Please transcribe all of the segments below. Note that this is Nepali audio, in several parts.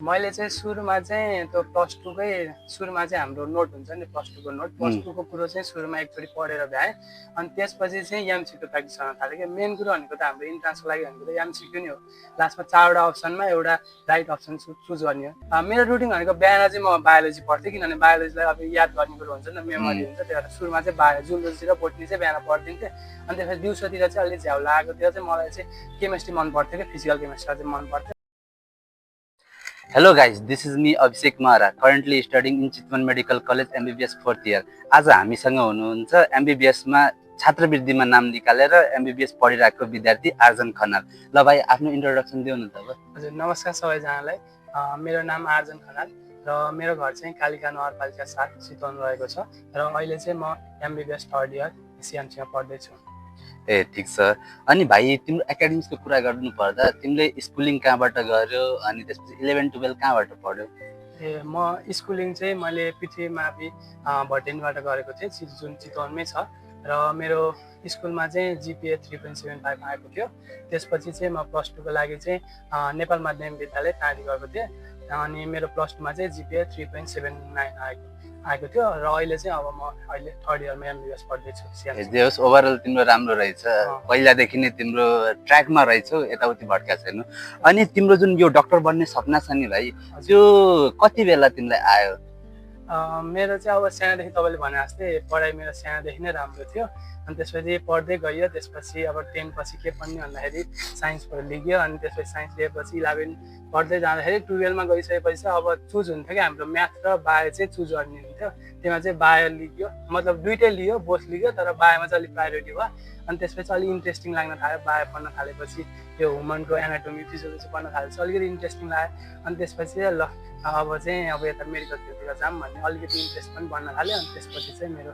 मैले चाहिँ सुरुमा चाहिँ त्यो प्लस टूकै सुरुमा चाहिँ हाम्रो नोट हुन्छ नि प्लस टूको नोट प्लस टूको कुरो चाहिँ सुरुमा एकचोटि पढेर भ्याएँ। अनि त्यसपछि चाहिँ एमसिक्यू प्र्याक्टिस गर्न थालेँ कि मेन कुरो भनेको त हाम्रो इन्ट्रान्सको लागि भनेको त एमसिक्यू नै हो। लास्टमा 4वटा अप्सनमा एउटा राइट अप्सन चुज गर्ने हो। मेरो रुटिन भनेको बिहान चाहिँ म बायोलोजी पढ्थेँ, किनभने बायोलोजीलाई अब याद गर्ने कुरो हुन्छ नि, मेमोरी हुन्छ, त्यही भएर सुरुमा चाहिँ जुलोजी र बोटनी चाहिँ बिहान पढिदिन्थेँ। अनि त्यसपछि दिउँसोतिर चाहिँ अलिक झ्याउ लागेकोतिर चाहिँ मलाई चाहिँ केमिस्ट्री मन पर्थ्यो कि फिजिकल केमिस्ट्री चाहिँ मन पर्थ्यो। Hello guys, this is me Abhishek Mara, currently studying in Chitwan Medical College MBBS 4th year. आज हामीसँग हुनुहुन्छ MBBS मा छात्रवृत्तिमा नाम निकालेर MBBS पढिरहेको विद्यार्थी आर्जन खनाल। ल भाइ आफ्नो इन्ट्रोडक्सन दिनु न त अब। हजुर नमस्कार सबैजनालाई। मेरो नाम आर्जन खनाल र मेरो घर चाहिँ कालिका नगरपालिका 7 चितवन रहेको छ र अहिले चाहिँ म MBBS 3rd इयर सिएमसीमा पढ्दैछु। ए ठीक छ। अनि भाइ तिम्रो एकाडेमिक्सको कुरा गर्नु पर्दा तिमीले स्कुलिङ कहाँबाट गर्यो अनि त्यसपछि 11 12 कहाँबाट पढ्यौ? म स्कुलिङ चाहिँ मैले पृथ्वी मावि भटेनीबाट गरेको थिएँ, जुन चितवनमै छ। र मेरो स्कुलमा चाहिँ जिपिए 3.75 आएको थियो। त्यसपछि चाहिँ म प्लस टूको लागि चाहिँ नेपाल माध्यमिक विद्यालय टाढी गएको थिएँ। अनि मेरो प्लस टूमा चाहिँ जिपिए 3.79 आएको थियो र अहिले चाहिँ अब म अहिले 3rd इयरमा एमबिबिएस पढ्दैछु। जे होस् ओभरअल तिम्रो राम्रो रहेछ, पहिलादेखि नै तिम्रो ट्र्याकमा रहेछौ, यताउति भट्का छैन। अनि तिम्रो जुन यो डाक्टर बन्ने सपना छ नि भाइ, त्यो कति बेला तिमीलाई आयो? मेरो चाहिँ अब सानोदेखि तपाईँले भने जस्तै पढाइ मेरो सानोदेखि नै राम्रो थियो। अनि त्यसपछि पढ्दै गयो। त्यसपछि अब 10 पछि के पढ्ने भन्दाखेरि साइन्स लिग्यो। अनि त्यसपछि साइन्स लिएपछि 11 पढ्दै जाँदाखेरि 12मा गइसकेपछि चाहिँ अब चुज हुन्थ्यो कि हाम्रो म्याथ र बायो चाहिँ चुज गर्ने हुन्थ्यो। त्यसमा चाहिँ बायो लिग्यो, मतलब दुइटै लियो, बोथ लिग्यो, तर बायोमा चाहिँ अलिक प्रायोरिटी भयो। अनि त्यसपछि अलिक इन्ट्रेस्टिङ लाग्न थाल्यो। बायो पढ्न थालेपछि यो ह्युमनको एनाटोमी फिजियोलोजी पढ्न थालेपछि अलिकति इन्ट्रेस्टिङ लाग्यो। अनि त्यसपछि ल अब चाहिँ अब यता मेडिकलतिर जाऊँ भन्ने अलिकति इन्ट्रेस्ट पनि बढ्न थाल्यो। अनि त्यसपछि चाहिँ मेरो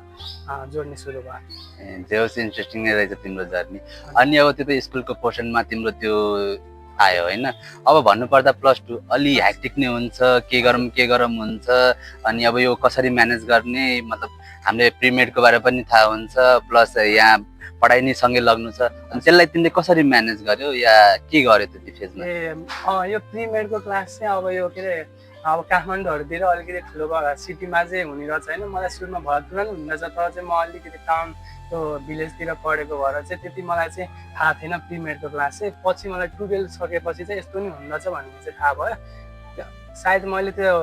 जोड्ने सुरु भयो। जे होस् इन्ट्रेस्टिङ नै रहेछ तिम्रो जर्नी। अनि अब त्यो त स्कुलको पोर्सनमा तिम्रो त्यो आयो होइन। अब भन्नुपर्दा प्लस टू अलि ह्याक्टिक नै हुन्छ, के गरौँ हुन्छ। अनि अब यो कसरी म्यानेज गर्ने, मतलब हामीले प्रिमेडको बारे पनि थाहा हुन्छ, प्लस यहाँ पढाइ नै सँगै लाग्नु छ। अनि त्यसलाई तिमीले कसरी म्यानेज गर्यौ या के गर्यो त्यो फेजमा? यो प्रिमेडको क्लास चाहिँ अब यो के अरे अब काठमाडौँहरूतिर अलिकति ठुलो सिटीमा चाहिँ हुने रहेछ होइन। मलाई सुरुमा भरतपुरमा पनि हुने रहेछ, तर चाहिँ म अलिकति टाउन त्यो भिलेजतिर पढेको भएर चाहिँ त्यति मलाई चाहिँ थाहा थिएन प्रिमेडको क्लास चाहिँ। पछि मलाई 12 सकेपछि चाहिँ यस्तो नि हुने रहेछ भन्ने चाहिँ थाहा भयो। सायद मैले त्यो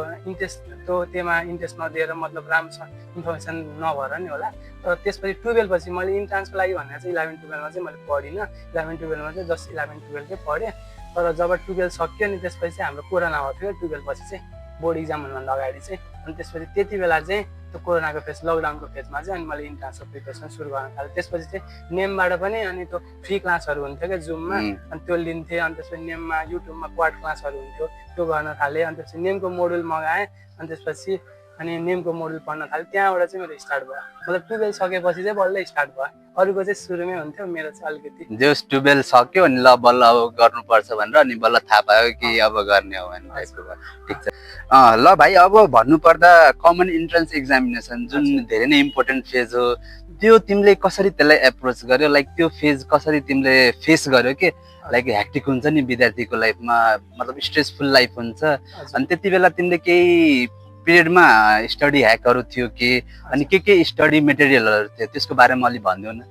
त्योमा इन्ट्रेस्ट नदिएर, मतलब राम्रो इन्फर्मेसन नभएर नि होला। तर त्यसपछि 12 पछि मैले इन्ट्रान्सको लागि भनेर चाहिँ 11 12मा चाहिँ मैले पढिनँ। 11 12मा चाहिँ जस्ट 11 12 चाहिँ पढेँ। तर जब 12 सक्यो नि त्यसपछि चाहिँ हाम्रो कोरोना भएको थियो 12 पछि चाहिँ, बोर्ड इक्जाम हुनुभन्दा अगाडि चाहिँ। अनि त्यसपछि त्यति बेला चाहिँ त्यो कोरोनाको फेज, लकडाउनको फेजमा चाहिँ अनि मैले इन्ट्रान्सको प्रिपरेसन सुरु गर्न थालेँ। त्यसपछि चाहिँ नेमबाट पनि अनि त्यो फ्री क्लासहरू हुन्थ्यो क्या जुममा, अनि त्यो लिन्थेँ। अनि त्यसपछि नेममा युट्युबमा क्वाड क्लासहरू हुन्थ्यो, त्यो गर्न थालेँ। अनि त्यसपछि नेमको मोडुल मगाएँ। अनि त्यसपछि अनि नेमको मोडुल पढ्न थालेँ। त्यहाँबाट चाहिँ मेरो स्टार्ट भयो, मतलब 12 सकेपछि चाहिँ बल्ल स्टार्ट भयो। अरूको चाहिँ सुरुमै हुन्थ्यो, मेरो चाहिँ अलिकति जस 12 सक्यो अनि ल बल्ल अब गर्नुपर्छ भनेर अनि बल्ल थाहा पायो कि अब गर्ने हो भने टाइपको भयो। ठिक छ। ल भाइ अब भन्नुपर्दा कमन इन्ट्रान्स एक्जामिनेसन जुन धेरै नै इम्पोर्टेन्ट फेज हो, त्यो तिमीले कसरी त्यसलाई एप्रोच गर्यो? लाइक त्यो फेज कसरी तिमीले फेस गर्यो कि लाइक ह्याक्टिक हुन्छ नि विद्यार्थीको लाइफमा, मतलब स्ट्रेसफुल लाइफ हुन्छ। अनि त्यति बेला तिमीले केही पिरियडमा स्टडी ह्याकहरू थियो कि अनि के स्टडी मेटेरियलहरू थियो त्यसको बारेमा अलि भनिदिउ न।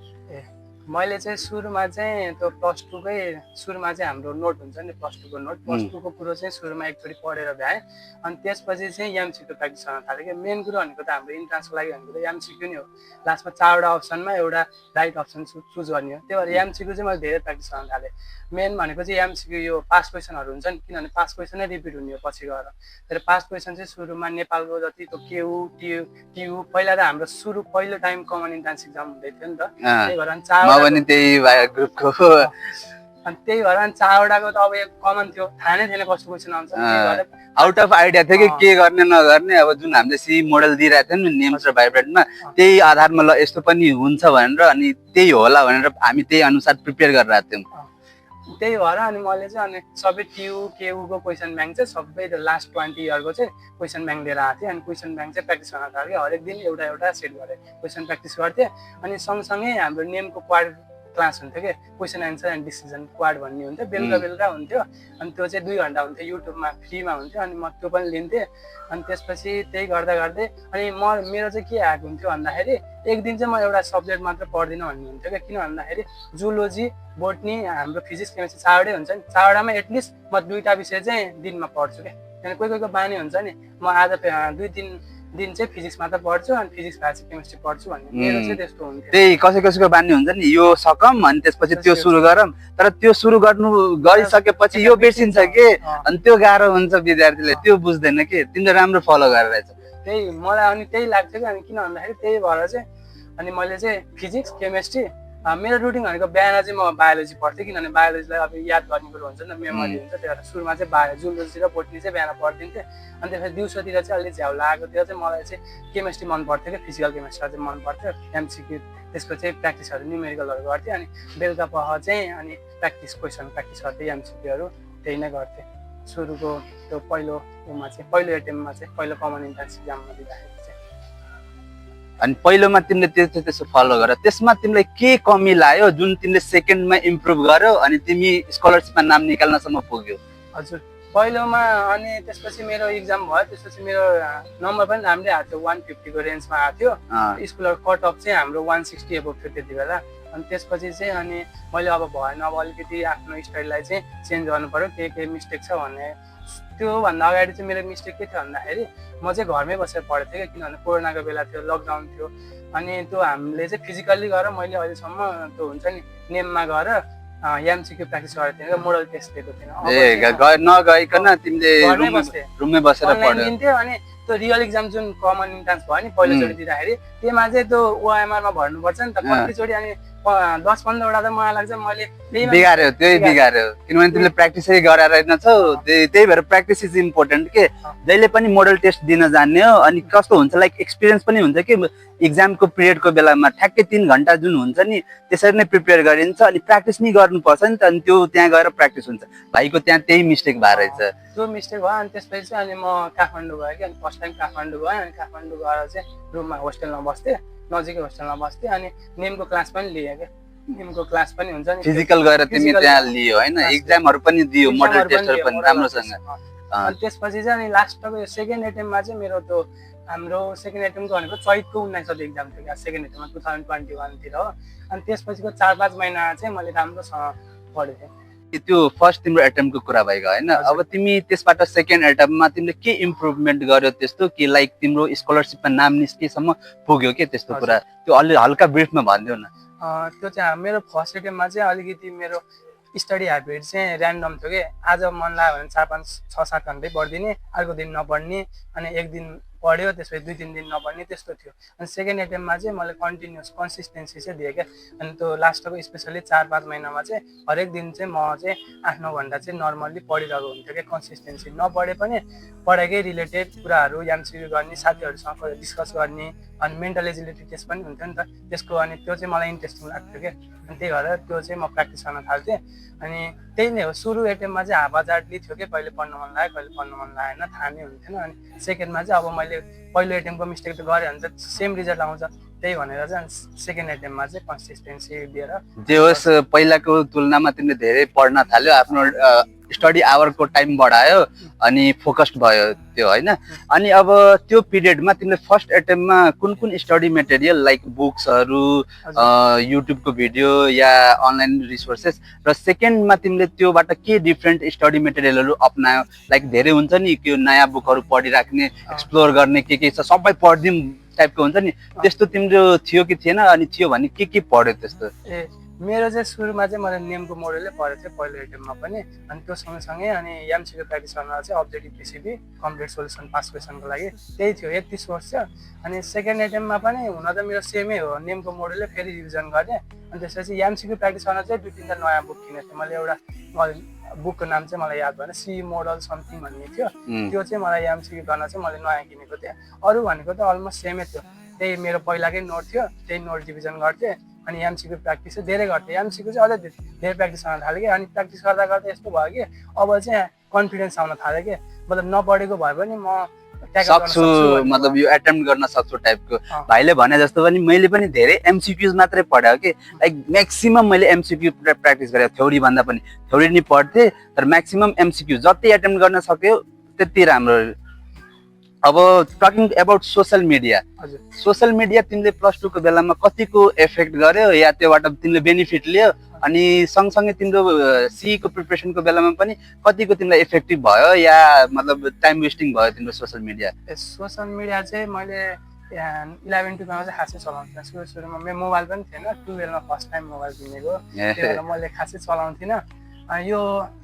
मैले चाहिँ सुरुमा चाहिँ त्यो प्लस टूकै सुरुमा चाहिँ हाम्रो नोट हुन्छ नि प्लस टूको नोट, प्लस टूको कुरो चाहिँ सुरुमा एकचोटि पढेर भ्याएँ। अनि त्यसपछि चाहिँ एमसिक्यू प्र्याक्टिस गर्न थालेँ कि मेन कुरो भनेको त हाम्रो इन्ट्रान्सको लागि भनेको त एमसिक्यू नै हो। लास्टमा 4वटा अप्सनमा एउटा राइट अप्सन चुज गर्ने हो। त्यही भएर एमसिक्यू चाहिँ मैले धेरै प्र्याक्टिस गर्न थालेँ। मेन भनेको चाहिँ एमसिक्यू यो पास क्वेसनहरू हुन्छ नि, किनभने पास क्वेसन नै रिपिट हुने हो पछि गएर। तर पास क्वेसन चाहिँ सुरुमा नेपालको जति त्यो केयु टियु पहिला त हाम्रो पहिलो टाइम कमन इन्ट्रान्स इक्जाम हुँदै थियो नि त। त्यही भएर पनि त्यही ग्रुपको, अनि त्यही भएर 4वटाको त अब कमन थियो, थाहा नै थिएन कस्तो क्वेसन आउँछ। आउट अफ आइडिया थियो कि के गर्ने नगर्ने। अब जुन हामीले सी मोडल दिइरहेको थियो नि नेम्स र भाइब्रेटमा, त्यही आधारमा ल यस्तो पनि हुन्छ भनेर अनि त्यही होला भनेर हामी त्यही अनुसार प्रिपेयर गरिरहेको थियौँ। त्यही भएर अनि मैले चाहिँ अनि सबै केयुको क्वेसन ब्याङ्क चाहिँ सबै लास्ट 20 इयरको चाहिँ क्वेसन ब्याङ्क लिएर आएको थिएँ। अनि क्वेसन ब्याङ्क चाहिँ प्र्याक्टिस गर्न थालेँ। हरेक दिन एउटा सेट गरेँ क्वेसन प्र्याक्टिस गर्थेँ। अनि सँगसँगै हाम्रो नेमको क्लास हुन्थ्यो कि question answer and decision quad भन्ने हुन्थ्यो बेलुका हुन्थ्यो अनि त्यो चाहिँ 2 घन्टा हुन्थ्यो युट्युबमा फ्रीमा हुन्थ्यो अनि म त्यो पनि लिन्थेँ अनि त्यसपछि त्यही गर्दा गर्दै अनि मेरो चाहिँ के आएको हुन्थ्यो भन्दाखेरि एक दिन चाहिँ म एउटा सब्जेक्ट मात्र पढ्दिनँ भन्ने हुन्थ्यो क्या किन भन्दाखेरि जुलोजी बोटनी हाम्रो फिजिक्स केमिस्ट्री चारवटै हुन्छ नि चारवटामा एटलिस्ट म 2टा विषय चाहिँ दिनमा पढ्छु क्या किनभने कोही बानी हुन्छ नि म आज 2-3 दिन चाहिँ फिजिक्स मात्र पढ्छु अनि फिजिक्स भए चाहिँ केमिस्ट्री पढ्छु भन्ने मेरो चाहिँ त्यस्तो हुन्थ्यो त्यही कसैको बानी हुन्छ नि यो सकम अनि त्यसपछि त्यो सुरु गरौँ तर त्यो सुरु गरिसकेपछि यो बिर्सिन्छ के अनि त्यो गाह्रो हुन्छ विद्यार्थीले त्यो बुझ्दैन के तिमीले राम्रो फलो गरेर रहेछ त्यही मलाई अनि त्यही लाग्थ्यो कि अनि किन भन्दाखेरि त्यही भएर चाहिँ अनि मैले चाहिँ फिजिक्स केमिस्ट्री मेरो रुटिन भनेको बिहान चाहिँ म बायोलोजी पढ्थेँ किनभने बायोलोजीलाई अब याद गर्ने कुरो हुन्छ नि मेमोरी हुन्छ त्यही भएर सुरुमा चाहिँ जुलोजी र बोटनी चाहिँ बिहान पढिदिन्थेँ अनि त्यसपछि दिउँसोतिर चाहिँ अलिक झ्याउ लागेकोतिर चाहिँ मलाई चाहिँ केमिस्ट्री मन पर्थ्यो क्या फिजिकल केमिस्ट्री चाहिँ मन पर्थ्यो एमसिक्यू त्यसको चाहिँ प्र्याक्टिसहरू न्युमेरिकलहरू गर्थेँ अनि बेलुका पख चाहिँ अनि क्वेसन प्र्याक्टिस गर्थेँ एमसिक्यूहरू त्यही नै गर्थेँ सुरुको त्यो पहिलो एटेम्पमा चाहिँ पहिलो कमन इन्ट्रान्स इक्जाममा दिँदाखेरि अनि पहिलोमा तिमीले त्यसो फलो गर त्यसमा तिमीलाई के कमी लाग्यो जुन तिमीले सेकेन्डमा इम्प्रुभ गर्यो अनि तिमी स्कलरसिपमा नाम निकाल्नसम्म पुग्यो हजुर पहिलोमा अनि त्यसपछि मेरो इक्जाम भयो त्यसपछि मेरो नम्बर पनि राम्रै आएको थियो 150 को रेन्जमा आएको थियो स्कुलको कट अफ चाहिँ हाम्रो 160 एबोभ थियो त्यति बेला अनि त्यसपछि चाहिँ अनि मैले अब भएन अब अलिकति आफ्नो स्टाइललाई चाहिँ चेन्ज गर्नु पर्यो के मिस्टेक छ भन्ने त्योभन्दा अगाडि चाहिँ मेरो मिस्टेक के थियो भन्दाखेरि म चाहिँ घरमै बसेर पढेको थिएँ किनभने कोरोनाको बेला थियो लकडाउन थियो अनि त्यो हामीले चाहिँ फिजिकल्ली गएर मैले अहिलेसम्म त्यो हुन्छ नि नेममा गएर एमसिक्यू प्र्याक्टिस गरेको थिएँ मोडल टेस्ट दिएको थिएन नगइकन तिमीले रुममै बसेर पढ्थ्यो अनि त्यो रियल इक्जाम जुन कमन इन्ट्रान्स भयो नि पहिलोचोटि दिँदाखेरि त्यसमा चाहिँ त्यो ओएमआरमा भर्नुपर्छ नि त कतिचोटि अनि 10-15 वटा त मलाई लाग्छ मैले बिगार्यो किनभने तिमीले प्र्याक्टिसै गरेर रहेनछौ त्यही भएर प्र्याक्टिस इज इम्पोर्टेन्ट के जहिले पनि मोडल टेस्ट दिन जान्ने हो अनि कस्तो हुन्छ लाइक एक्सपिरियन्स पनि हुन्छ कि इक्जामको पिरियडको बेलामा ठ्याक्कै 3 घन्टा जुन हुन्छ नि त्यसरी नै प्रिपेयर गरिन्छ अनि प्र्याक्टिस नै गर्नुपर्छ नि त अनि त्यो त्यहाँ गएर प्र्याक्टिस हुन्छ भाइको त्यहाँ त्यही मिस्टेक भएर रहेछ त्यो मिस्टेक भयो अनि त्यसपछि चाहिँ अनि म काठमाडौँ गएँ कि अनि फर्स्ट टाइम काठमाडौँ गएँ अनि काठमाडौँ गएर चाहिँ रुममा होस्टेलमा बस्थेँ नजिकै होस्टेलमा बस्थेँ अनि नेमको क्लास पनि लिएँ क्या नेमको क्लास पनि हुन्छ नि फिजिकल गएर तिमी त्यहाँ लियो हैन एक्जामहरु पनि दियो मोडल टेस्टहरु पनि राम्रोसँग अनि त्यसपछि चाहिँ अनि लास्टको यो सेकेन्ड एटेम्पमा चाहिँ मेरो त्यो हाम्रो सेकेन्ड एटेम्पको भनेको चैतको 19 गते एक्जाम थियो क्या सेकेन्ड एटेम्पमा 2021 तिर हो अनि त्यसपछिको 4-5 महिना चाहिँ मैले राम्रोसँग पढेँ त्यो फर्स्ट तिम्रो एटेम्पको कुरा भएको हैन अब तिमी त्यसबाट सेकेन्ड एटेम्पमा तिमीले के इम्प्रुभमेन्ट गर्यो त्यस्तो कि लाइक तिम्रो स्कलरशिपमा नाम निस्केसम्म पुग्यो के त्यस्तो कुरा त्यो अलि हल्का ब्रिफमा भनिदिउ न त्यो चाहिँ मेरो फर्स्ट एटेम्पमा चाहिँ अलिकति मेरो स्टडी ह्याबिट चाहिँ ऱ्यान्डम थियो कि आज मन लाग्यो भने 4-5-6-7 घन्टै पढ्दिने अर्को दिन नपढ्ने अनि एक दिन पढ्यो त्यसपछि 2-3 दिन नपढ्ने त्यस्तो थियो अनि सेकेन्ड एटेम्पमा चाहिँ मैले कन्टिन्युस कन्सिस्टेन्सी चाहिँ दिएँ क्या अनि त्यो लास्टको स्पेसली 4-5 महिनामा चाहिँ हरेक दिन चाहिँ म चाहिँ 8-9 घन्टा चाहिँ नर्मल्ली पढिरहेको हुन्थ्यो क्या कन्सिस्टेन्सी नपढे पनि पढाइकै रिलेटेड कुराहरू एमसिक्यू गर्ने साथीहरूसँग डिस्कस गर्ने अनि मेन्टल एजिलिटी टेस्ट पनि हुन्थ्यो नि त त्यसको अनि त्यो चाहिँ मलाई इन्ट्रेस्टिङ लाग्थ्यो क्या अनि त्यही भएर त्यो चाहिँ म प्र्याक्टिस गर्न थाल्थेँ अनि त्यही नै हो सुरु एटेम्पमा चाहिँ हावाजाडली थियो कि कहिले पढ्न मन लाग्यो कहिले पढ्न मन लागेन थाहा नै हुन्थेन अनि सेकेन्डमा चाहिँ अब मैले पहिलो एटेम्पको मिस्टेक त गरेँ भने त सेम रिजल्ट आउँछ त्यही भनेर चाहिँ सेकेन्ड एटेम्पमा चाहिँ कन्सिस्टेन्सी दिएर जे होस् पहिलाको तुलनामा तिमीले धेरै पढ्न थाल्यो आफ्नो स्टडी आवरको टाइम बढायो अनि फोकस्ड भयो त्यो हैन अनि अब त्यो पिरियडमा तिमीले फर्स्ट एटेम्पमा कुन कुन स्टडी मेटेरियल लाइक बुक्सहरु युट्युबको भिडियो या अनलाइन रिसोर्सेस र सेकेन्डमा तिमीले त्योबाट के डिफरेन्ट स्टडी मेटेरियलहरु अपनायो लाइक धेरै हुन्छ नि त्यो नयाँ बुकहरु पढिराख्ने एक्सप्लोर गर्ने के छ सबै पढ्दिम टाइपको हुन्छ नि त्यस्तो तिम्रो थियो कि थिएन अनि थियो भने के पढ्यो त्यस्तो मेरो चाहिँ सुरुमा चाहिँ मैले नेमको मोडलै पढेको थिएँ पहिलो एटेम्पमा पनि अनि त्यो सँगसँगै अनि एमसिक्यू प्र्याक्टिस गर्न चाहिँ objective PCB complete solution past क्वेसनको लागि त्यही थियो यति सोर्स थियो अनि सेकेन्ड एटेम्पमा पनि हुन त मेरो सेमै हो नेमको मोडलै फेरि रिभिजन गरेँ अनि त्यसपछि एमसिक्यू प्र्याक्टिस गर्न चाहिँ 2-3 नयाँ बुक किनेको थिएँ मैले एउटा बुकको नाम चाहिँ मलाई याद भएन सी मोडल समथिङ भन्ने थियो त्यो चाहिँ मलाई एमसिक्यू गर्न चाहिँ मैले नयाँ किनेको थिएँ अरू भनेको त अलमोस्ट सेमै थियो त्यही मेरो पहिलाकै नोट थियो त्यही नोट रिभिजन गर्थेँ अनि एमसिक्यू प्र्याक्टिस चाहिँ धेरै गर्थेँ एमसिक्यू चाहिँ अझै धेरै प्र्याक्टिस गर्न थालेँ कि अनि प्र्याक्टिस गर्दा गर्दा यस्तो भयो कि अब चाहिँ कन्फिडेन्स आउन थाल्यो कि मतलब नपढेको भए पनि म सक्छु मतलब यो एटेम्प्ट गर्न सक्छु टाइपको भाइले भने जस्तो पनि मैले पनि धेरै एमसिक्युज मात्रै पढेँ कि लाइक म्याक्सिमम मैले एमसिक्यू प्र्याक्टिस गरेँ थ्योरी भन्दा पनि थ्योरी नि पढ्थेँ तर म्याक्सिमम एमसिक्यू जति एटेम्प्ट गर्न सक्यो त्यति राम्रो अब टकिङ अबाउट सोसल मिडिया तिमीले +2 को बेलामा कतिको इफेक्ट गर्यो या त्योबाट तिमीले बेनिफिट लियो अनि सँगसँगै तिम्रो सीको प्रिपरेसनको बेलामा पनि कतिको तिमीलाई इफेक्टिभ भयो या मतलब टाइम वेस्टिङ भयो तिम्रो सोसल मिडिया चाहिँ मैले 11-12 चाहिँ खासै चलाउँथिनँ सुरुमा मेरो मोबाइल पनि थिएन 12मा फर्स्ट टाइम मोबाइल किनेको त्यही भएर मैले खासै चलाउँथिनँ यो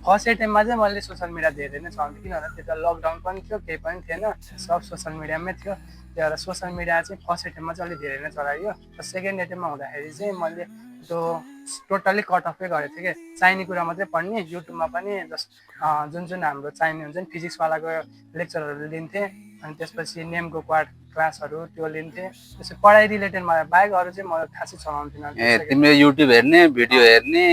फर्स्ट एटेम्पमा चाहिँ मैले सोसल मिडिया धेरै नै चलाउँथेँ किनभने त्यता लकडाउन पनि थियो केही पनि थिएन सब सोसल मिडियामै थियो त्यही भएर सोसल मिडिया चाहिँ फर्स्ट एटेम्पमा चाहिँ अलिक धेरै नै चलाइयो र सेकेन्ड एटेम्पमा हुँदाखेरि चाहिँ मैले त्यो टोटल्ली कट अफै गरेको थिएँ कि चाहिने कुरा मात्रै पढ्ने युट्युबमा पनि जुन हाम्रो चाहिने हुन्छ नि फिजिक्सवालाको लेक्चरहरू लिन्थेँ अनि त्यसपछि नेमको क्लासहरू त्यो लिन्थेँ त्यसपछि पढाइ रिलेटेड मलाई बाहेक अरू चाहिँ म खासै चलाउँथिनँ तिम्रो युट्युब हेर्ने भिडियो हेर्ने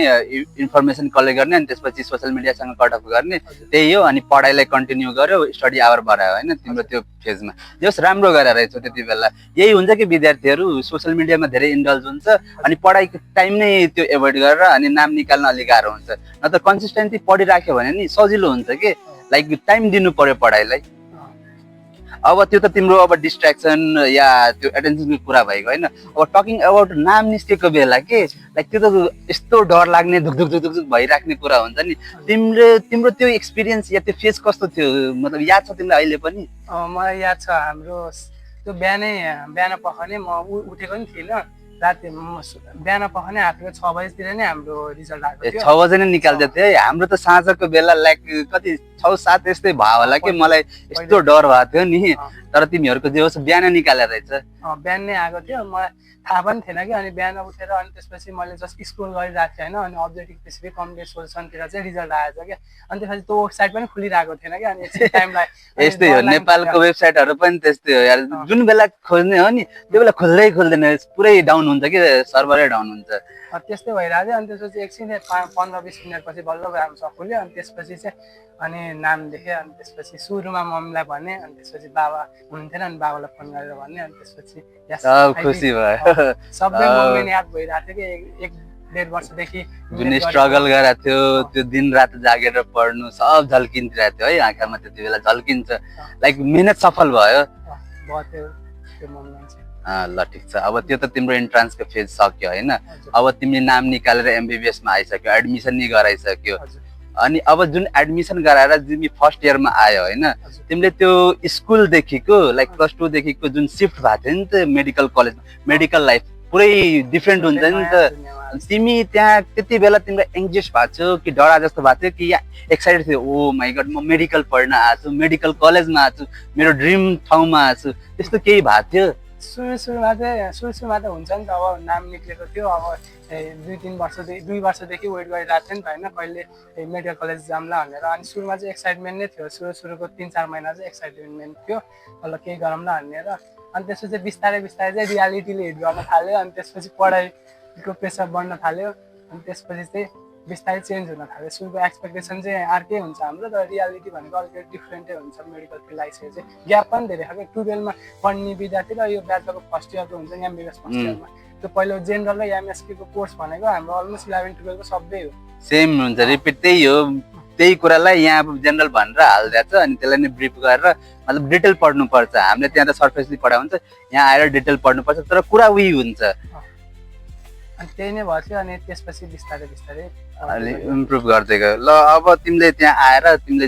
इन्फर्मेसन कलेक्ट गर्ने अनि त्यसपछि सोसल मिडियासँग कट अफ गर्ने त्यही हो अनि पढाइलाई कन्टिन्यू गर्यो स्टडी आवर बढायो होइन तिम्रो त्यो फेजमा जस राम्रो गरेर रहेछौ त्यति बेला यही हुन्छ कि विद्यार्थीहरू सोसल मिडियामा धेरै इन्डल्ज हुन्छ अनि पढाइको टाइम नै त्यो एभोइड गरेर अनि नाम निकाल्न अलिक गाह्रो हुन्छ न त कन्सिस्टेन्सी पढिराख्यो भने नि सजिलो हुन्छ कि लाइक टाइम दिनु पर्यो पढाइलाई अब त्यो त तिम्रो अब डिस्ट्र्याक्सन या त्यो एटेन्सनको कुरा भएको होइन अब टकिङ अबाउट नाम निस्केको बेला के लाइक त्यो त यस्तो डर लाग्ने धुक भइराख्ने कुरा हुन्छ नि तिम्रो त्यो एक्सपिरियन्स या त्यो फेज कस्तो थियो मतलब याद छ तिमीलाई अहिले पनि मलाई याद छ हाम्रो त्यो बिहान पख नै म उठेको नि थिइनँ राति बिहान पख नै आएको 6 बजीतिर नै हाम्रो रिजल्ट आएको थियो 6 बजे नै निकाल्दै थियो है हाम्रो त साँझको बेला लाइक कति 6-7 यस्तै भयो होला कि मलाई यस्तो डर भएको थियो नि तर तिमीहरूको जे होस् बिहान निकालेर रहेछ बिहान नै आएको थियो मलाई थाहा पनि थिएन कि अनि बिहान उठेर अनि त्यसपछि मैले जस्ट स्क्रोल गरिरहेको थिएँ होइन अनि अब्जेक्टिभ स्पेसिफिक कम्प्युटर सोल्युसनतिर चाहिँ रिजल्ट आएछ क्या अनि त्यसपछि त्यो वेबसाइट पनि खुलिरहेको थिएन कि अनि एकछिन टाइमलाई यस्तै हो नेपालको वेबसाइटहरू पनि त्यस्तै हो यार जुन बेला खोज्ने हो नि त्यो बेला खोल्दैन पुरै डाउन हुन्छ कि सर्भरै डाउन हुन्छ त्यस्तै भइरहेको थियो अनि त्यसपछि एकछिन 15-20 मिनटपछि बल्ल राम्रो खुल्यो अनि त्यसपछि चाहिँ अनि नाम लेखेँ अनि त्यसपछि सुरुमा मम्मीलाई भने अनि त्यसपछि बाबा हुनुहुन्थेन अनि बाबालाई फोन गरेर भन्ने अनि त्यसपछि खुसी भयो सबै मोमेन्ट याद भइरहेको थियो कि 1-1.5 वर्षदेखि जुन स्ट्रगल गरेको थियो त्यो दिन रात जागेर पढ्नु सब झल्किन्थिरहेको थियो है आँखामा त्यति बेला झल्किन्छ लाइक मेहनत सफल भयो त्यो मोमेन्ट ल ठिक छ अब त्यो त तिम्रो इन्ट्रान्सको फेज सक्यो होइन अब तिमीले नाम निकालेर एमबिबिएसमा आइसक्यो एडमिसन नि गराइसक्यो अनि अब जुन एडमिसन गराएर तिमी फर्स्ट इयरमा आयो होइन तिमीले त्यो स्कुलदेखिको लाइक +2 देखिको जुन सिफ्ट भएको थियो नि त मेडिकल कलेज मेडिकल लाइफ पुरै डिफ्रेन्ट हुन्छ नि त तिमी त्यहाँ त्यति बेला तिमीलाई एङ्जियस भएको थियो कि डरा जस्तो भएको थियो कि या एक्साइटेड थियो ओ माई गड म मेडिकल पढ्न आएको छु मेडिकल कलेजमा आएको छु मेरो ड्रिम ठाउँमा आएको छु त्यस्तो केही भएको थियो सुरुमा त हुन्छ नि त अब नाम निक्लेको थियो अब 2 वर्षदेखि वेट गरिरहेको थियो नि त होइन कहिले मेडिकल कलेज जाम्ला भनेर अनि सुरुमा चाहिँ एक्साइटमेन्ट नै थियो सुरुको 3-4 महिना चाहिँ एक्साइटमेन्ट थियो ल केही गरौँला भनेर अनि त्यसपछि बिस्तारै चाहिँ रियालिटीले हिट गर्न थाल्यो अनि त्यसपछि पढाइको प्रेसर बढ्न थाल्यो अनि त्यसपछि चाहिँ बिस्तारै चेन्ज हुन थाल्यो सुरुको एक्सपेक्टेसन चाहिँ अर्कै हुन्छ हाम्रो तर रियालिटी भनेको अलिकति डिफ्रेन्टै हुन्छ मेडिकल फिल्ड आइसकेपछि चाहिँ ग्याप पनि धेरै खालको 12मा पढ्ने विद्यार्थी र यो ब्याचलरको फर्स्ट इयरको हुन्छ नि एमबिबिएस फर्स्ट इयरमा त्यो पहिलो जेनरल र एमएसकेको कोर्स भनेको हाम्रो अलमोस्ट 11-12 को सबै हो सेम हुन्छ रिपिट त्यही हो त्यही कुरालाई यहाँ जेनरल भनेर हालिदिएको छ अनि त्यसलाई नै ब्रिफ गरेर मतलब डिटेल पढ्नुपर्छ हामीले त्यहाँ त सर्फेसली पढाएको हुन्छ यहाँ आएर डिटेल पढ्नुपर्छ तर कुरा उही हुन्छ अनि त्यही नै भयो अनि त्यसपछि बिस्तारै अलि इम्प्रुभ गर्दै गयो ल अब तिमीले त्यहाँ आएर तिमीले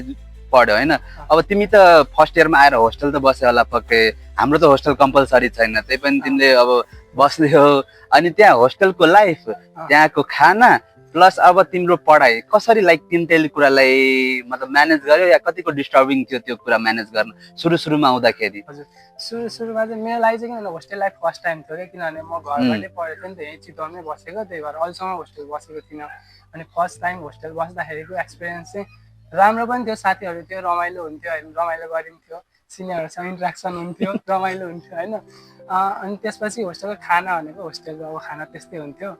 पढ्यो होइन अब तिमी त फर्स्ट इयरमा आएर होस्टेल त बस्यो होला पक्कै हाम्रो त होस्टेल कम्पलसरी छैन त्यही पनि तिमीले अब बस्दै हो अनि त्यहाँ होस्टेलको लाइफ त्यहाँको खाना प्लस अब तिम्रो पढाइ कसरी लाइक तिनटै कुरालाई मतलब म्यानेज गर्यो या कतिको डिस्टर्बिङ थियो त्यो कुरा म्यानेज गर्न सुरुमा आउँदाखेरि हजुर सुरुमा चाहिँ मेरो लागि चाहिँ किनभने होस्टेल लाइफ फर्स्ट टाइम थियो क्या किनभने म घरमै पढेको थिएँ नि त यहीँ चितवनमै बसेको त्यही भएर अहिलेसम्म होस्टेल बसेको थिइनँ अनि फर्स्ट टाइम होस्टेल बस्दाखेरिको एक्सपिरियन्स चाहिँ राम्रो पनि थियो साथीहरू थियो रमाइलो हुन्थ्यो होइन रमाइलो गरिन्थ्यो सिनियरहरूसँग इन्ट्रेक्सन हुन्थ्यो रमाइलो हुन्थ्यो होइन अनि त्यसपछि होस्टेलको खाना भनेको होस्टेलको अब खाना त्यस्तै हुन्थ्यो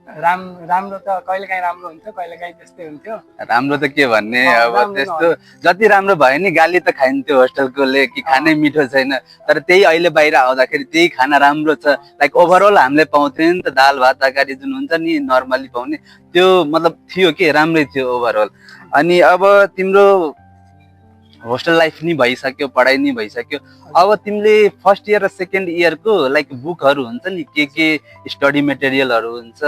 राम्रो त कहिलेकाहीँ राम्रो हुन्थ्यो, कहिलेकाहीँ त्यस्तै हुन्थ्यो। राम्रो त के भन्ने, अब राम्रो त्यस्तो जति राम्रो भयो नि गाली त खाइन्थ्यो होस्टेलकोले कि खानै मिठो छैन, तर त्यही अहिले बाहिर आउँदाखेरि त्यही खाना राम्रो छ। लाइक ओभरअल हामीले पाउँथ्यौँ नि त दाल भात तरकारी जुन हुन्छ नि नर्मली पाउने, त्यो मतलब थियो कि राम्रै थियो ओभरअल। अनि अब तिम्रो होस्टेल लाइफ नि भइसक्यो, पढाइ नि भइसक्यो, अब तिमीले फर्स्ट इयर र सेकेन्ड इयरको लाइक बुकहरू हुन्छ नि के स्टडी मेटेरियलहरू हुन्छ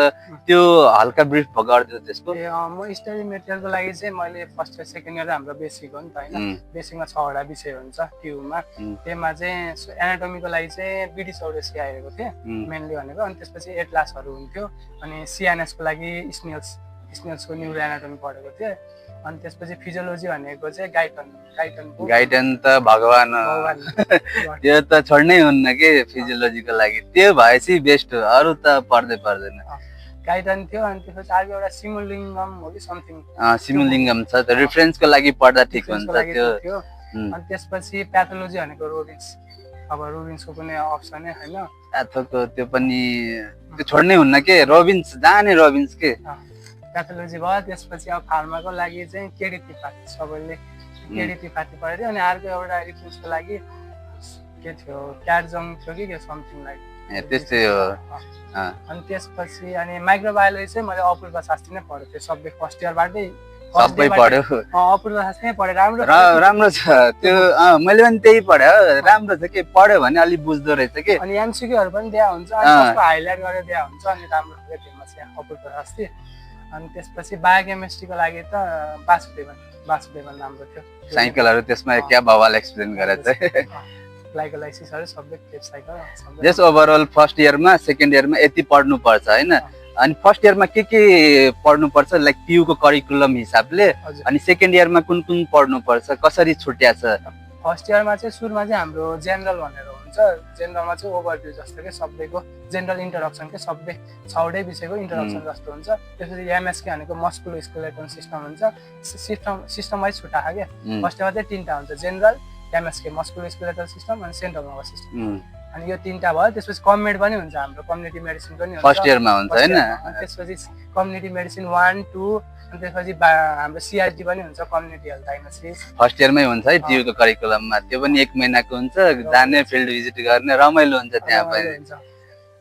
त्यो हल्का ब्रिफ गरिदियो त्यसको। म स्टडी मेटेरियलको लागि चाहिँ मैले फर्स्ट इयर सेकेन्ड इयर हाम्रो बेसिक हो नि त होइन, बेसिकमा 6वटा विषय हुन्छ ट्युमा। त्यसमा चाहिँ एनाटोमीको लागि चाहिँ ब्रिटिस औडेसी आएको थिएँ मेनली भनेको, अनि त्यसपछि एटलासहरू हुन्थ्यो, अनि सिएनएसको लागि स्नेल्सको न्युरो एनाटोमी पढेको थिएँ। अनि त्यसपछि फिजियोलोजी भनेको चाहिँ गाइटन त भगवान त्यो त छोड्नै हुन्न के फिजियोलोजीको लागि, त्यो भएपछि बेस्ट हो, अरू त पर्दैन। गाइडन थियो। अनि त्यसपछि अर्को एउटा सिमुलिङ्गम हो कि समथिङ, सिमुलिङ्गम छ, त्यो रेफरेन्सको लागि पढ्दा ठिक हुन्छ त्यो। अनि त्यसपछि प्याथोलोजी भनेको रोबिन्स, अब रोबिन्सको पनि अप्सनै होइन, प्याथोको त्यो पनि त्यो छोड्नै हुन्न के, रोबिन्स जाने रोबिन्स के प्याथोलोजी भयो। त्यसपछि अब फार्माको लागि चाहिँ केडी त्रिपाठी, सबैले केडी त्रिपाठी पढेको थियो। अनि अर्को एउटा रेफरेन्सको लागि के थियो क्याटजङ थियो कि के समथिङ लाइक त्यस्तै हो। अनि त्यसपछि अनि माइक्रोबायोलोजी चाहिँ मैले अपूर्व शास्त्री नै पढेको थिएँ सबै फर्स्ट इयरबाटै, सबै पढ्यो। अपूर्व शास्त्री नै पढेँ, राम्रो छ त्यो। मैले पनि त्यही पढेँ, राम्रो छ कि पढ्यो भने अलिक बुझ्दो रहेछ कि। अनि एमसिक्यूहरू पनि दिया हुन्छ, अनि त्यसको हाइलाइट गरेर दिया हुन्छ, अनि राम्रो थियो त्यसमा चाहिँ अपूर्व शास्त्री। अनि त्यसपछि बायोकेमिस्ट्रीको लागि त वासुदेवन राम्रो थियो। साइकलहरू त्यसमा क्या बवाल एक्सप्लेन गरेर चाहिँ ग्लाइकोलाइसिसहरू सबै टेप साइकल जस ओभरअल फर्स्ट इयरमा सेकेन्ड इयरमा यति पढ्नुपर्छ होइन। अनि फर्स्ट इयरमा के पढ्नुपर्छ लाइक पियुको करिकुलम हिसाबले, अनि सेकेन्ड इयरमा कुन पढ्नुपर्छ, कसरी छुट्या छ? फर्स्ट इयरमा चाहिँ सुरुमा चाहिँ हाम्रो जेनरल भनेर हुन्छ, जेनरलमा चाहिँ ओभरभ्यू जस्तो के सबैको जेनरल इन्ट्रोडक्सन के सबै 6वटै विषयको इन्ट्रोडक्सन जस्तो हुन्छ। त्यसपछि एमएसके भनेको मस्कुलो स्केलेटन सिस्टम हुन्छ, सिस्टम वाइज छुट्टा क्या। फर्स्ट इयरमा चाहिँ 3टा हुन्छ, जेनरल, एमएसके मस्कुलो स्केलेटल सिस्टम, अनि सेन्ट्रल नर्भस सिस्टम। अनि यो 3टा भयो। त्यसपछि कम्युनिटी पनि हुन्छ हाम्रो, कम्युनिटी मेडिसिन पनि हुन्छ फर्स्ट इयरमा हुन्छ हैन। अनि त्यसपछि कम्युनिटी मेडिसिन 1 2, अनि त्यसपछि हाम्रो सिआरटी पनि हुन्छ, कम्युनिटी हेल्थ डायग्नोसिस फर्स्ट इयरमै हुन्छ है टियुको करिकुलममा। त्यो पनि 1 महिनाको हुन्छ, जाने फिल्ड भिजिट गर्ने रमाइलो हुन्छ त्यहाँ पनि,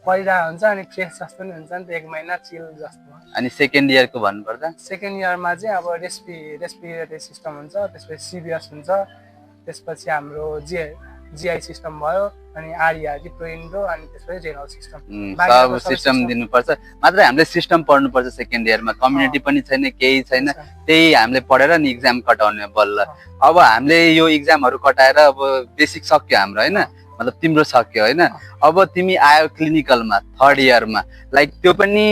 पहिला हुन्छ अनि फ्रेस जस्तो नि हुन्छ नि त, 1 महिना चिल जस्तो। अनि सेकेन्ड इयरको भन्नुपर्दा सेकेन्ड इयरमा चाहिँ अब रेस्पिरेटरी सिस्टम हुन्छ, त्यसपछि सिबिएस हुन्छ, त्यसपछि हाम्रो जिआई सिस्टम भयो, अनि आरइआरडी प्रोइन्डो, अनि त्यसपछि रेनल सिस्टम, सब सिस्टम दिनुपर्छ। मात्र हामीले सिस्टम पढ्नुपर्छ सेकेन्ड इयरमा, कम्युनिटी पनि छैन, केही छैन, त्यही हामीले पढेर नि इक्जाम कटाउने बल्ल। अब हामीले यो इक्जामहरू कटाएर अब बेसिक सक्यो हाम्रो होइन, मतलब तिम्रो सक्यो होइन। अब तिमी आयो क्लिनिकलमा थर्ड इयरमा, लाइक त्यो पनि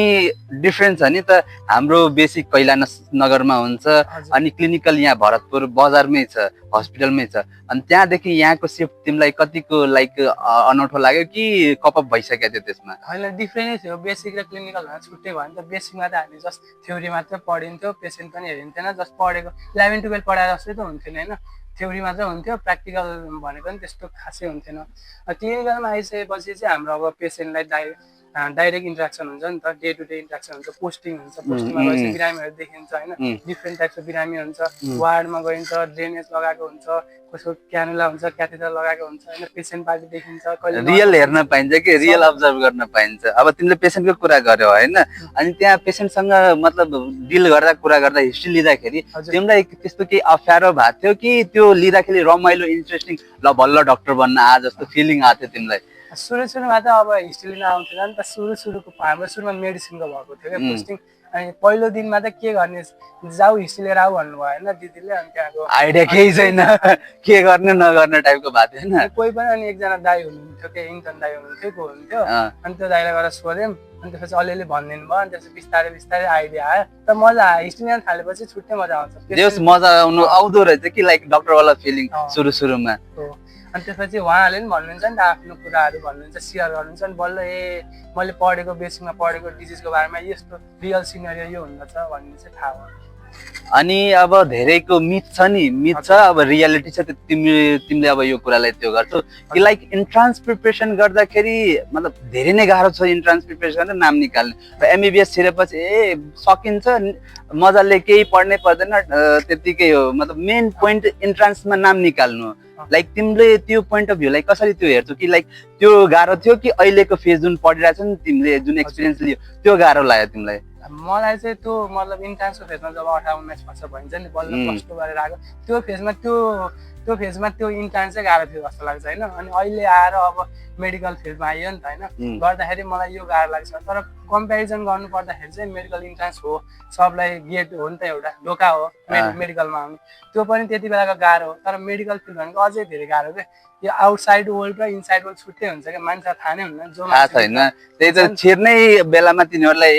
डिफ्रेन्स छ नि त। हाम्रो बेसिक कैलाशनगरमा हुन्छ, अनि क्लिनिकल यहाँ भरतपुर बजारमै छ, हस्पिटलमै छ। अनि त्यहाँदेखि यहाँको सिफ्ट तिमीलाई कतिको लाइक अनौठो लाग्यो कि कपअप भइसक्यो थियो त्यसमा? होइन, डिफ्रेन्टै थियो। बेसिक र क्लिनिकल छुट्टै भयो नि त। बेसिकमा त हामी जस्ट थ्योरी मात्रै पढिन्थ्यो, पेसेन्ट पनि हेरिन्थेन, जस्ट पढेको 11 12 पढाएर जस्तै त हुन्थेन होइन, थ्योरी मात्रै हुन्थ्यो, प्र्याक्टिकल भनेको पनि त्यस्तो खासै हुन्थेन। क्लिनिकलमा आइसकेपछि चाहिँ हाम्रो अब पेसेन्टलाई डाइरेक्ट इन्ट्रेक्सन हुन्छ नि त, डे टु डे इन्ट्रेक्सन हुन्छ, पोस्टिङ हुन्छ, पोस्टिङमा गएपछि बिरामीहरू देखिन्छ होइन, डिफ्रेन्ट टाइप्सको बिरामी हुन्छ, वार्डमा गइन्छ, ड्रेनेज लगाएको हुन्छ, कसको क्यानुला हुन्छ, क्याथेटर लगाएको हुन्छ होइन, पेसेन्ट पार्टी देखिन्छ, रियल हेर्न पाइन्छ कि रियल अब्जर्भ गर्न पाइन्छ। अब तिमीले पेसेन्टको कुरा गर्यौ होइन, अनि त्यहाँ पेसेन्टसँग मतलब डिल गर्दा कुरा गर्दा हिस्ट्री लिँदाखेरि तिमीलाई त्यस्तो केही अप्ठ्यारो भएको थियो कि त्यो लिँदाखेरि रमाइलो इन्ट्रेस्टिङ ल बल्ल डक्टर बन्न आ जस्तो फिलिङ आएको थियो तिमीलाई? सुरुमा त अब हिस्ट्री लिन आउँथेन नि त, सुरुको हाम्रो सुरुमा मेडिसिनको भएको थियो क्या पोस्टिङ। अनि पहिलो दिनमा त के गर्ने, जाऊ हिस्ट्री लिएर आऊ भन्नुभयो होइन दिदीले। अनि त्यहाँको आइडिया केही छैन, के गर्ने नगर्ने टाइपको भएको थियो होइन। कोही पनि, अनि एकजना दाई हुनुहुन्थ्यो, के इन्टर्न दाई हुनुहुन्थ्यो, को हुनुहुन्थ्यो, अनि त्यो दाईलाई गएर सोध्यौँ, अनि त्यसपछि अलिअलि भनिदिनु भयो। अनि त्यसपछि बिस्तारै आइडिया आयो, त मजा आयो। हिस्ट्री लिन थालेपछि छुट्टै मजा आउँछ, मजा आउँदो रहेछ कि लाइक डक्टरवाला फिलिङ सुरुमा। अनि त्यसपछि उहाँहरूले पनि भन्नुहुन्छ नि त, आफ्नो कुराहरू भन्नुहुन्छ, सेयर गर्नुहुन्छ। अनि बल्ल मैले पढेको बेसिकमा पढेको डिजिजको बारेमा यस्तो रियल सिनेरियो यो हुँदछ भन्ने चाहिँ थाहा भयो। अनि अब धेरैको मिथ छ नि, मिथ छ, अब रियालिटी छ, तिमीले अब यो कुरालाई त्यो गर्छौ कि लाइक इन्ट्रान्स प्रिपरेसन गर्दाखेरि मतलब धेरै नै गाह्रो छ इन्ट्रान्स प्रिपरेसन गरेर नाम निकाल्ने। र एमबिबिएस छिरेपछि सकिन्छ मजाले, केही पढ्नै पर्दैन, त्यतिकै हो। मतलब मेन पोइन्ट इन्ट्रान्समा नाम निकाल्नु। लाइक तिमीले त्यो पोइन्ट अफ भ्यूलाई कसरी त्यो हेर्छौ कि लाइक त्यो गाह्रो थियो कि अहिलेको फेज जुन पढिरहेछ नि तिमीले जुन एक्सपिरियन्स लियो त्यो गाह्रो लाग्यो तिमीलाई? मलाई चाहिँ त्यो मतलब इन्ट्रान्सको फेजमा जब 18-19 वर्ष भइन्छ नि, बल्ल प्लस टू गरेर आएको त्यो फेजमा त्यो इन्ट्रान्स चाहिँ गाह्रो थियो जस्तो लाग्छ होइन। अनि अहिले आएर अब मेडिकल फिल्डमा आइयो नि त होइन, गर्दाखेरि मलाई यो गाह्रो लाग्छ। तर कम्पेरिजन गर्नु पर्दाखेरि चाहिँ मेडिकल इन्ट्रान्स हो, सबलाई गेट हो नि त, एउटा ढोका हो मेडिकलमा आउने, त्यो पनि त्यति बेलाको गाह्रो हो। तर मेडिकल फिल्ड भनेको अझै धेरै गाह्रो के, यो आउटसाइड वर्ल्ड र इनसाइड वर्ल्ड छुट्टै हुन्छ क्या, मान्छे थाहा नै हुन्न जो थाहा छैन। त्यही त छिर्नै बेलामा तिनीहरूलाई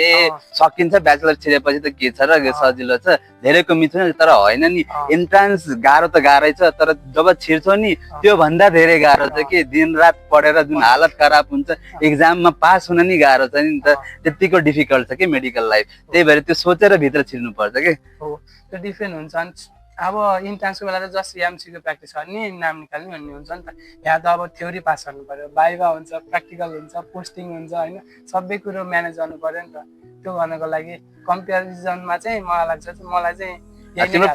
सकिन्छ ब्याचलर छिरेपछि त के छ र सजिलो छ, धेरैको मिथुन। तर होइन नि, इन्ट्रान्स गाह्रो त गाह्रै छ, तर जब छिर्छौ नि त्यो भन्दा धेरै गाह्रो छ कि। दिनरात पढेर जुन हालत खराब हुन्छ, एक्जाममा पास हुन नि गाह्रो छ नि त, त्यतिको डिफिकल्ट छ कि मेडिकल लाइफ। त्यही भएर त्यो सोचेर भित्र छिर्नु पर्छ कि। हो, त्यो डिफ्रेन्ट हुन्छ। अब इन्ट्रान्सको बेला त जस्ट एमसीको प्र्याक्टिस गर्ने, नाम निकाल्ने भन्ने हुन्छ नि त। यहाँ त अब थ्योरी पास गर्नु पर्यो, बाइभा हुन्छ, प्र्याक्टिकल हुन्छ, पोस्टिङ हुन्छ होइन, सबै कुरो म्यानेज गर्नु पर्यो नि त। त्यो गर्नको लागि कम्पेरिजनमा चाहिँ मलाई चाहिँ तिम्रो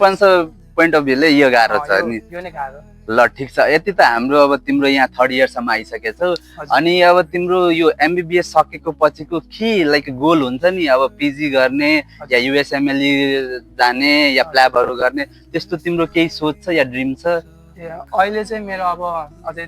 पोइन्ट अफ भ्यूले यो गाह्रो छ नि, यो नै गाह्रो। ल ठिक छ। यति त हाम्रो अब तिम्रो यहाँ 3rd इयरसम्म आइसकेछौ। अनि अब तिम्रो यो एमबिबिएस सकेको पछिको के लाइक गोल हुन्छ नि, अब पिजी गर्ने या युएसएमएलई जाने या प्ल्याबहरू गर्ने, त्यस्तो तिम्रो केही सोच छ या ड्रिम छ? अहिले चाहिँ मेरो अब अझै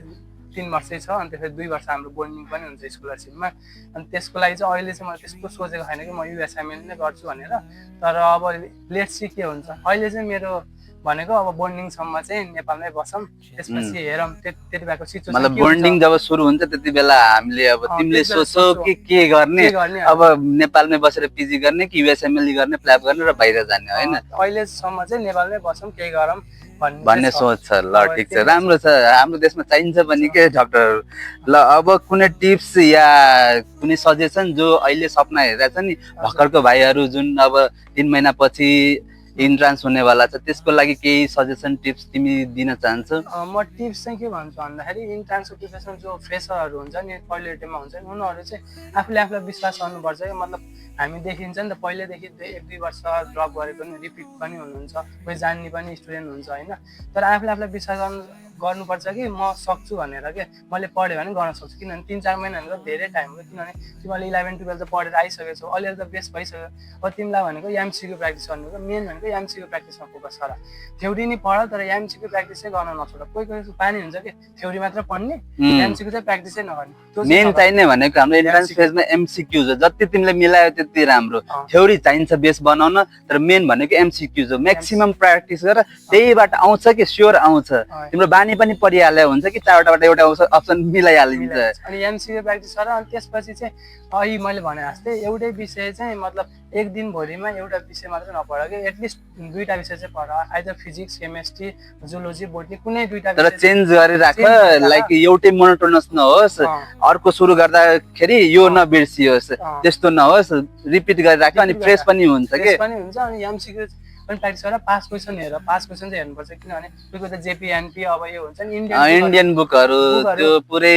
3 वर्षै छ, अनि त्यसपछि 2 वर्ष हाम्रो बोन्डिङ पनि हुन्छ स्कलरसिपमा। अनि त्यसको लागि चाहिँ अहिले चाहिँ मैले त्यस्तो सोचेको छैन कि म युएसएमएलई नै गर्छु भनेर। तर अब लेट्स सी के हुन्छ। अहिले चाहिँ मेरो भनेको अब बोन्डिङसम्म चाहिँ नेपालमै बसौँ, त्यसपछि हेरौँ त्यति बेलाको सिचुएसन। मतलब बोन्डिङ जब सुरु हुन्छ त्यति बेला हामीले अब तिमीले सोचौ कि के गर्ने, अब नेपालमै बसेर पिजी गर्ने कि युएसएमएलई गर्ने, प्ल्याब गर्ने र बाहिर जाने होइन? अहिलेसम्म चाहिँ नेपालमै बसौँ, केही गरौँ भन्ने सोच छ। ल ठिक छ, राम्रो छ। हाम्रो देशमा चाहिन्छ पनि के डाक्टर। ल अब कुनै टिप्स या कुनै सजेसन जो अहिले सपना हेरेछ नि भर्खरको भाइहरू जुन अब 3 महिनापछि इन्ट्रान्स हुनेवाला छ, त्यसको लागि केही सजेसन टिप्स तिमी दिन चाहन्छौ? म टिप्स चाहिँ के भन्छु भन्दाखेरि इन्ट्रान्सको प्रिपरेसन जो फ्रेसरहरू हुन्छ नि, पहिलो टेममा हुन्छ नि, उनीहरू चाहिँ आफूले आफूलाई विश्वास गर्नुपर्छ कि मतलब हामी देखिन्छ नि त पहिल्यैदेखि 1-2 वर्ष ड्रप गरेको पनि रिपिट पनि हुनुहुन्छ, कोही जान्ने पनि स्टुडेन्ट हुन्छ होइन। तर आफूले आफूलाई विश्वास गर्नुपर्छ कि म सक्छु भनेर के, मैले पढेँ भने गर्न सक्छु। किनभने 3-4 महिना भनेको धेरै टाइम हो, किनभने तिमीले 11-12 त पढेर आइसकेको छौ, अलिअलि त बेस भइसक्यो। अब तिमीलाई भनेको एमसीको प्र्याक्टिस गर्नु हो, मेन भनेको एमसीको प्र्याक्टिसमा फोकस गर। थ्योरी नै पढ, तर एमसीको प्र्याक्टिस चाहिँ गर्न नछोड। कोही पानी हुन्छ कि थ्योरी मात्र पढ्ने, एमसीको चाहिँ प्र्याक्टिसै नगर्ने। मेन चाहिने भनेको हाम्रो इन्ट्रान्स फेजमा एमसीक्यूज हो, जति तिमीले मिलायो त्यति राम्रो। थ्योरी चाहिन्छ बेस बनाउन, तर मेन भनेको एमसीक्यूज हो। म्याक्सिमम प्र्याक्टिस गर, त्यहीबाट आउँछ कि स्योर आउँछ। तिम्रो बानी पनि परिहाल्यो हुन्छ कि 4वटाबाट एउटा अप्सन मिलाइहालिन्छ। अनि एमसीको प्र्याक्टिस गर। अनि त्यसपछि चाहिँ अहिले मैले भने जस्तै एउटै विषय चाहिँ मतलब एक दिन भरिमा एउटा विषय मात्र नपढ कि, एटलिस्ट 2टा विषय चाहिँ पढ, either physics, chemistry, zoology, botany, कुनै 2टा। तर चेन्ज गरिराख, लाइक एउटै मोनोटोनस नहोस्, अर्को सुरु गर्दाखेरि यो नबिर्सियोस्, त्यस्तो नहोस्, रिपिट गरिराख। अनि फ्रेस पनि हुन्छ के, पनि हुन्छ। अनि एमसीक्यू पनि प्र्याक्टिस गरेर पास क्वेसन हेर, पास क्वेसन चाहिँ हेर्नुपर्छ। किनभने कोही त जेपीएनपी अब यो हुन्छ नि इन्डियन बुकहरू, त्यो पुरै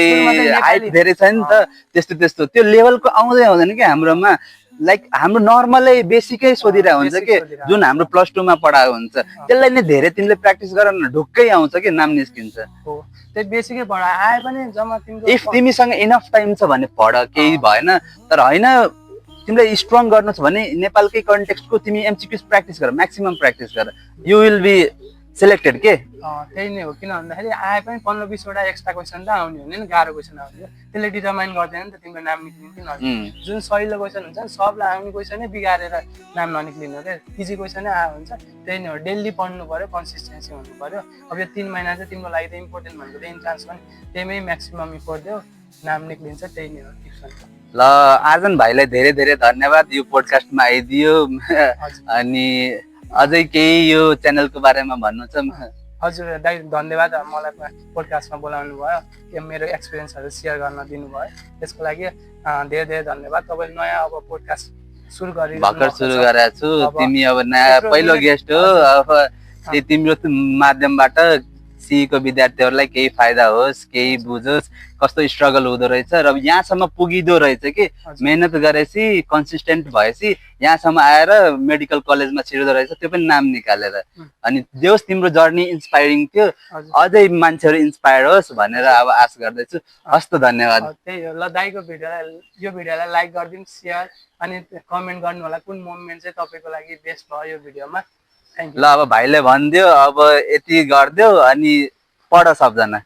हाइट धेरै छ नि त, त्यस्तो त्यो लेभलको आउँदै आउँदैन कि हाम्रोमा। लाइक हाम्रो नर्मलै बेसिकै सोधिरहेको हुन्छ कि, जुन हाम्रो +2 मा पढाएको हुन्छ, त्यसलाई नै धेरै तिमीले प्र्याक्टिस गर न, ढुक्कै आउँछ कि, नाम निस्किन्छ। हो, त्यो बेसिकै पढ आए पनि जम्मा तिम्रो इफ तिमीसँग इनफ टाइम छ भने पढ, केही भएन। तर होइन तिमीलाई स्ट्रङ गर्नु छ भने नेपालकै कन्टेक्स्टको तिमी एमसीक्यूज प्र्याक्टिस गर, म्याक्सिमम प्र्याक्टिस गर, यु विल बी सेलेक्टेड के। त्यही नै हो। किन भन्दाखेरि आए पनि 15-20 वटा एक्स्ट्रा क्वेसन त आउने हो नि, गाह्रो क्वेसन आउने, त्यसले डिटरमाइन गर्दैन नि त तिम्रो नाम निक्लिने कि ननिक्लिने। जुन सहिलो क्वेसन हुन्छ नि, सबलाई आउने क्वेसनै बिगारेर नाम ननिक्लिनु क्या, इजी क्वेसनै आयो हुन्छ। त्यही नै हो, डेली पढ्नु पर्यो, कन्सिस्टेन्सी हुनु पर्यो। अब यो 3 महिना चाहिँ तिम्रो लागि त इम्पोर्टेन्ट भनेको त इन्ट्रान्स पनि, त्यहीमै म्याक्सिमम इफोर्ट दियो, नाम निक्लिन्छ। त्यही नै हो टिप्स। ल आर्जन भाइलाई धेरै धेरै धन्यवाद यो पोडकास्टमा आइदियो। अनि अझै केही यो च्यानलको बारेमा भन्नु छ? हजुर दाइ धन्यवाद, मलाई पोडकास्टमा बोलाउनु भयो, मेरो एक्सपिरियन्सहरू सेयर गर्न दिनुभयो, त्यसको लागि धेरै धेरै धन्यवाद। तपाईँले नयाँ अब पोडकास्ट सुरु गरि भर्खर सुरु गरेको छु अब तिमी अब नयाँ त्यत्रो पहिलो मिहिनेत- गेस्ट हो अब त्यही तिम्रो माध्यमबाट सीको विद्यार्थीहरूलाई केही फाइदा होस् केही बुझोस् कस्तो स्ट्रगल हुँदो रहेछ र यहाँसम्म पुगिदो रहेछ कि हजुर। मेहनत गरेपछि कन्सिस्टेन्ट भएपछि यहाँसम्म आएर मेडिकल कलेजमा छिर्दो रहेछ त्यो पनि नाम निकालेर अनि देउस तिम्रो जर्नी इन्सपाइरिङ थियो हजुर। अझै मान्छेहरू इन्सपायर होस् भनेर अब आश गर्दैछु हस् त धन्यवाद त्यही हो ल दाइको यो भिडियोलाई लाइक गरिदिनु सेयर अनि कमेन्ट गर्नु होला कुन मोमेन्ट चाहिँ तपाईँको लागि बेस्ट भयो यो भिडियोमा थ्याङ्क यू ल अब भाइले भनिदियो अब यति गरिदियो अनि पढ सबजना